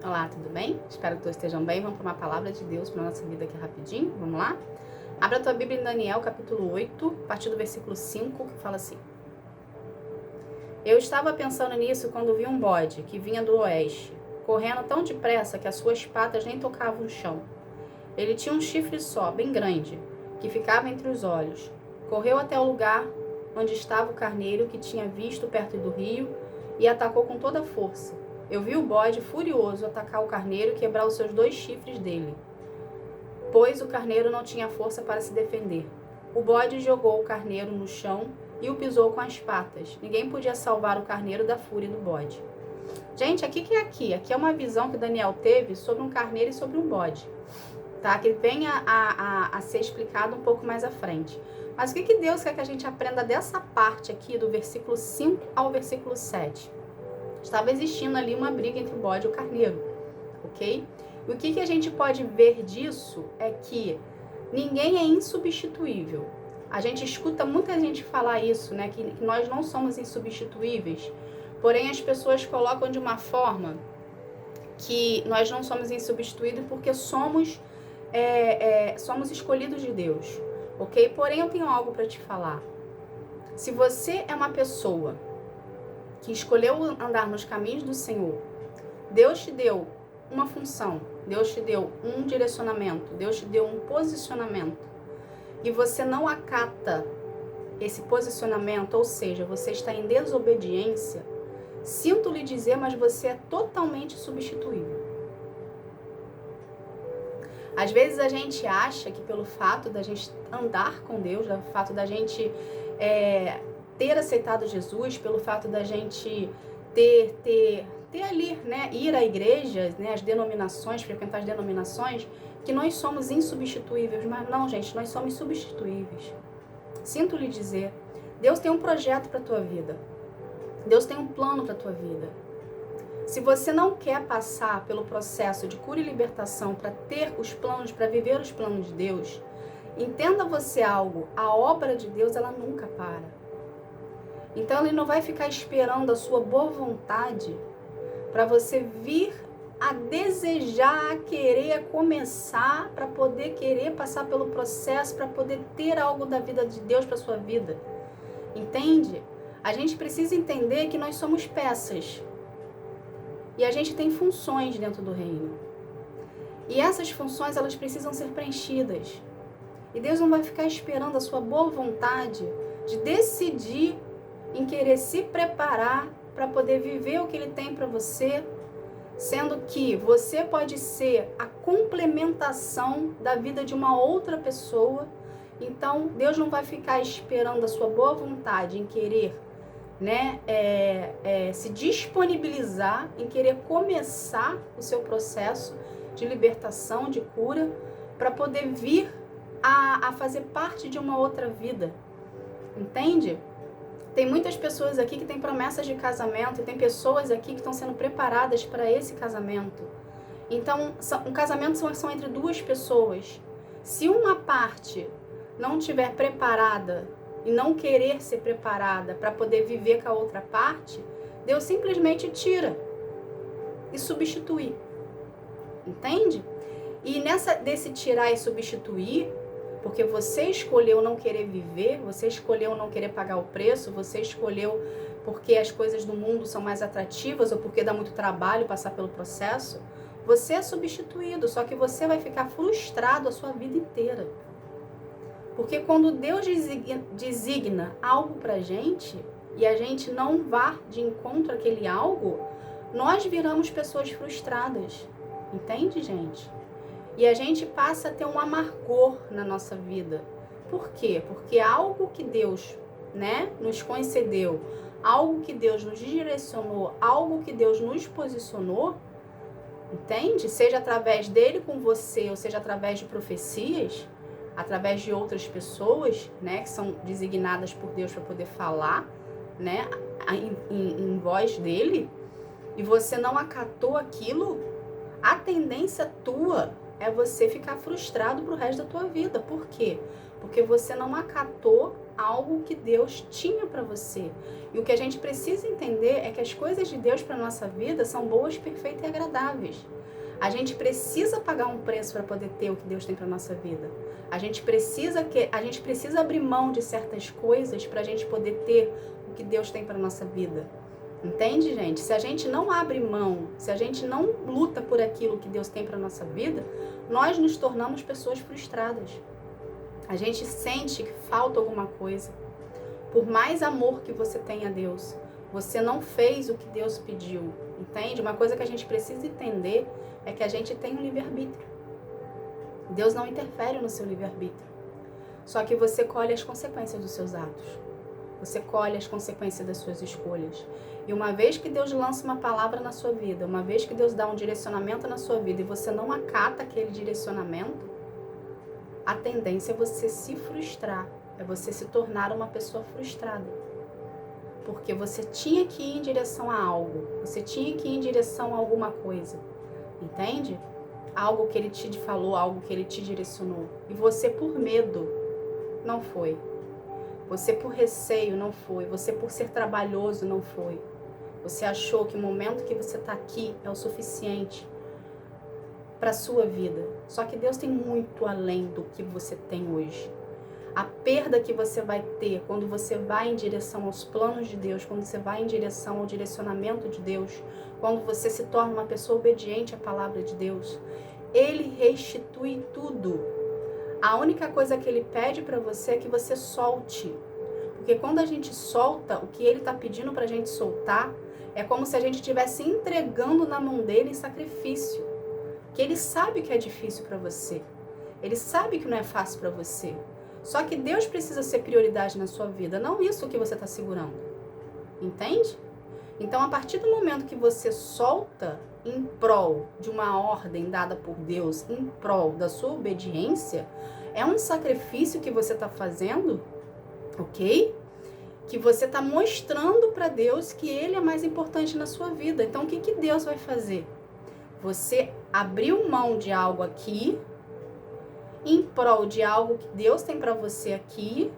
Olá, tudo bem? Espero que todos estejam bem. Vamos para uma palavra de Deus para a nossa vida aqui rapidinho. Vamos lá? Abra a tua Bíblia em Daniel, capítulo 8, a partir do versículo 5, que fala assim. Eu estava pensando nisso quando vi um bode que vinha do oeste, correndo tão depressa que as suas patas nem tocavam o chão. Ele tinha um chifre só, bem grande, que ficava entre os olhos. Correu até o lugar onde estava o carneiro que tinha visto perto do rio e atacou com toda a força. Eu vi o bode furioso atacar o carneiro e quebrar os seus 2 chifres dele, pois o carneiro não tinha força para se defender. O bode jogou o carneiro no chão e o pisou com as patas. Ninguém podia salvar o carneiro da fúria do bode. Gente, aqui é uma visão que Daniel teve sobre um carneiro e sobre um bode, tá? Que vem a ser explicado um pouco mais à frente. Mas o que Deus quer que a gente aprenda dessa parte aqui, do versículo 5 ao versículo 7? Estava existindo ali uma briga entre o bode e o carneiro, ok? E o que a gente pode ver disso é que ninguém é insubstituível. A gente escuta muita gente falar isso, né? Que nós não somos insubstituíveis. Porém, as pessoas colocam de uma forma que nós não somos insubstituíveis porque somos escolhidos de Deus, ok? Porém, eu tenho algo para te falar. Se você é uma pessoa que escolheu andar nos caminhos do Senhor, Deus te deu uma função, Deus te deu um direcionamento, Deus te deu um posicionamento, e você não acata esse posicionamento, ou seja, você está em desobediência, sinto lhe dizer, mas você é totalmente substituível. Às vezes a gente acha que pelo fato da gente andar com Deus, pelo fato da gente ter aceitado Jesus, pelo fato da gente ter ali, né, ir à igreja, né, as denominações, frequentar as denominações, que nós somos insubstituíveis. Mas não, gente, nós somos substituíveis. Sinto lhe dizer, Deus tem um projeto para a tua vida. Deus tem um plano para a tua vida. Se você não quer passar pelo processo de cura e libertação para ter os planos, para viver os planos de Deus, entenda você algo, a obra de Deus, ela nunca para. Então, ele não vai ficar esperando a sua boa vontade para você vir a desejar, a querer, a começar, para poder querer passar pelo processo, para poder ter algo da vida de Deus para sua vida. Entende? A gente precisa entender que nós somos peças. E a gente tem funções dentro do reino. E essas funções, elas precisam ser preenchidas. E Deus não vai ficar esperando a sua boa vontade de decidir em querer se preparar para poder viver o que Ele tem para você, sendo que você pode ser a complementação da vida de uma outra pessoa. Então, Deus não vai ficar esperando a sua boa vontade em querer, né, se disponibilizar, em querer começar o seu processo de libertação, de cura, para poder vir a fazer parte de uma outra vida. Entende? Tem muitas pessoas aqui que têm promessas de casamento, e tem pessoas aqui que estão sendo preparadas para esse casamento. Então, um casamento são entre 2 pessoas. Se uma parte não estiver preparada e não querer ser preparada para poder viver com a outra parte, Deus simplesmente tira e substitui. Entende? E desse tirar e substituir, porque você escolheu não querer viver, você escolheu não querer pagar o preço, você escolheu porque as coisas do mundo são mais atrativas ou porque dá muito trabalho passar pelo processo, você é substituído, só que você vai ficar frustrado a sua vida inteira. Porque quando Deus designa algo pra gente e a gente não vá de encontro àquele algo, nós viramos pessoas frustradas. Entende, gente? E a gente passa a ter um amargor na nossa vida. Por quê? Porque algo que Deus, né, nos concedeu, algo que Deus nos direcionou, algo que Deus nos posicionou, entende? Seja através dele com você, ou seja através de profecias, através de outras pessoas, né, que são designadas por Deus para poder falar, né, em voz dele, e você não acatou aquilo, a tendência tua é você ficar frustrado pro resto da tua vida. Por quê? Porque você não acatou algo que Deus tinha para você. E o que a gente precisa entender é que as coisas de Deus para nossa vida são boas, perfeitas e agradáveis. A gente precisa pagar um preço para poder ter o que Deus tem para nossa vida. A gente precisa abrir mão de certas coisas para a gente poder ter o que Deus tem para nossa vida. Entende, gente? Se a gente não abre mão, se a gente não luta por aquilo que Deus tem para nossa vida, nós nos tornamos pessoas frustradas. A gente sente que falta alguma coisa. Por mais amor que você tenha a Deus, você não fez o que Deus pediu. Entende? Uma coisa que a gente precisa entender é que a gente tem um livre-arbítrio. Deus não interfere no seu livre-arbítrio. Só que você colhe as consequências dos seus atos. Você colhe as consequências das suas escolhas. E uma vez que Deus lança uma palavra na sua vida, uma vez que Deus dá um direcionamento na sua vida e você não acata aquele direcionamento, a tendência é você se frustrar, é você se tornar uma pessoa frustrada. Porque você tinha que ir em direção a algo, você tinha que ir em direção a alguma coisa, entende? Algo que Ele te falou, algo que Ele te direcionou. E você por medo não foi. Você por receio não foi. Você por ser trabalhoso não foi. Você achou que o momento que você está aqui é o suficiente para a sua vida. Só que Deus tem muito além do que você tem hoje. A perda que você vai ter quando você vai em direção aos planos de Deus, quando você vai em direção ao direcionamento de Deus, quando você se torna uma pessoa obediente à palavra de Deus, Ele restitui tudo. A única coisa que Ele pede para você é que você solte. Porque quando a gente solta, o que Ele está pedindo para a gente soltar, é como se a gente estivesse entregando na mão dele em sacrifício. Que Ele sabe que é difícil para você. Ele sabe que não é fácil para você. Só que Deus precisa ser prioridade na sua vida, não isso que você está segurando. Entende? Então, a partir do momento que você solta em prol de uma ordem dada por Deus, em prol da sua obediência, é um sacrifício que você está fazendo, ok? Que você está mostrando para Deus que Ele é mais importante na sua vida. Então, o que Deus vai fazer? Você abriu mão de algo aqui, em prol de algo que Deus tem para você aqui,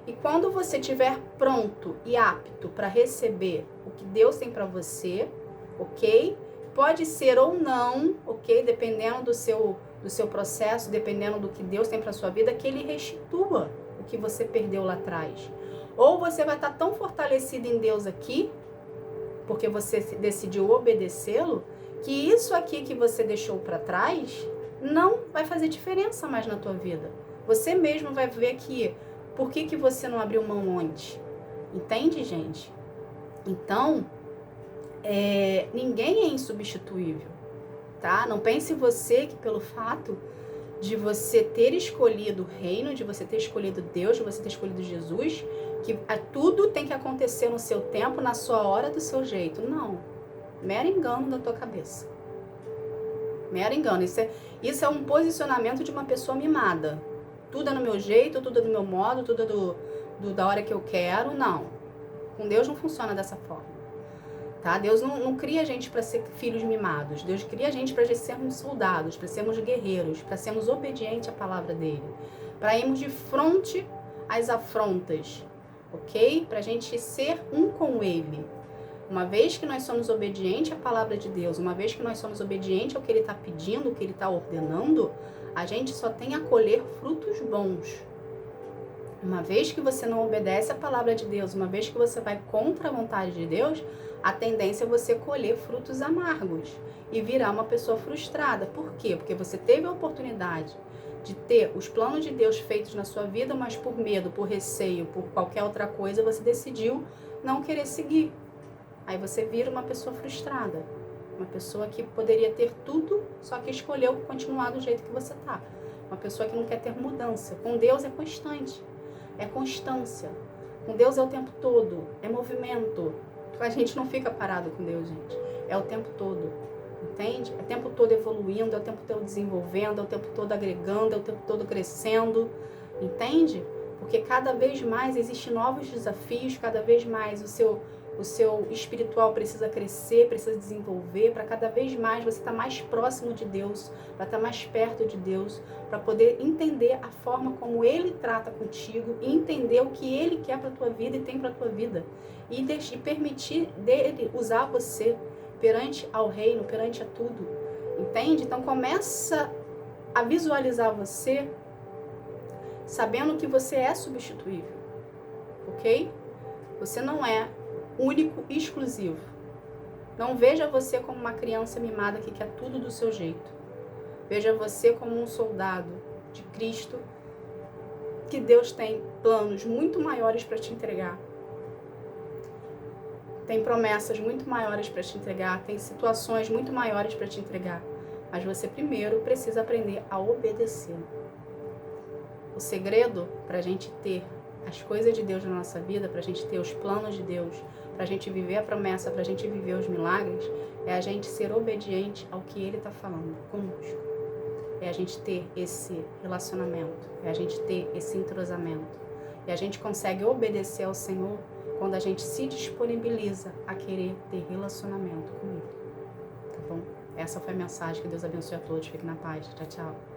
e quando você estiver pronto e apto para receber o que Deus tem para você, ok? Pode ser ou não, ok? Dependendo do seu processo, dependendo do que Deus tem para sua vida, que Ele restitua o que você perdeu lá atrás. Ou você vai estar tão fortalecido em Deus aqui, porque você decidiu obedecê-lo, que isso aqui que você deixou para trás não vai fazer diferença mais na tua vida. Você mesmo vai ver que por que você não abriu mão antes. Entende, gente? Então, ninguém é insubstituível, tá? Não pense você que pelo fato de você ter escolhido o reino, de você ter escolhido Deus, de você ter escolhido Jesus, que tudo tem que acontecer no seu tempo, na sua hora, do seu jeito. Não. Mero engano da tua cabeça. Mero engano. Isso é um posicionamento de uma pessoa mimada. Tudo é no meu jeito, tudo é do meu modo, tudo é da hora que eu quero. Não. Com Deus não funciona dessa forma. Tá? Deus não cria a gente para ser filhos mimados. Deus cria a gente para sermos soldados, para sermos guerreiros, para sermos obedientes à palavra dele. Para irmos de frente às afrontas. Ok? Para a gente ser um com ele. Uma vez que nós somos obedientes à palavra de Deus, uma vez que nós somos obedientes ao que Ele está pedindo, o que Ele está ordenando, a gente só tem a colher frutos bons. Uma vez que você não obedece à palavra de Deus, uma vez que você vai contra a vontade de Deus, a tendência é você colher frutos amargos e virar uma pessoa frustrada. Por quê? Porque você teve a oportunidade de ter os planos de Deus feitos na sua vida, mas por medo, por receio, por qualquer outra coisa, você decidiu não querer seguir. Aí você vira uma pessoa frustrada, uma pessoa que poderia ter tudo, só que escolheu continuar do jeito que você está. Uma pessoa que não quer ter mudança. Com Deus é constante, é constância. Com Deus é o tempo todo, é movimento. A gente não fica parado com Deus, gente. É o tempo todo, entende? É o tempo todo evoluindo, é o tempo todo desenvolvendo, é o tempo todo agregando, é o tempo todo crescendo, entende? Porque cada vez mais existem novos desafios, cada vez mais o o seu espiritual precisa crescer, precisa desenvolver, para cada vez mais você estar mais próximo de Deus, para estar mais perto de Deus, para poder entender a forma como Ele trata contigo e entender o que Ele quer para a tua vida e tem para a tua vida. E permitir dele usar você perante ao reino, perante a tudo. Entende? Então começa a visualizar você sabendo que você é substituível. Ok? Você não é único e exclusivo. Não veja você como uma criança mimada que quer tudo do seu jeito. Veja você como um soldado de Cristo, que Deus tem planos muito maiores para te entregar. Tem promessas muito maiores para te entregar, tem situações muito maiores para te entregar. Mas você primeiro precisa aprender a obedecer. O segredo para a gente ter as coisas de Deus na nossa vida, para a gente ter os planos de Deus, para a gente viver a promessa, para a gente viver os milagres, é a gente ser obediente ao que Ele está falando conosco. É a gente ter esse relacionamento, é a gente ter esse entrosamento. E a gente consegue obedecer ao Senhor quando a gente se disponibiliza a querer ter relacionamento com Ele. Tá bom? Essa foi a mensagem. Que Deus abençoe a todos. Fique na paz. Tchau, tchau.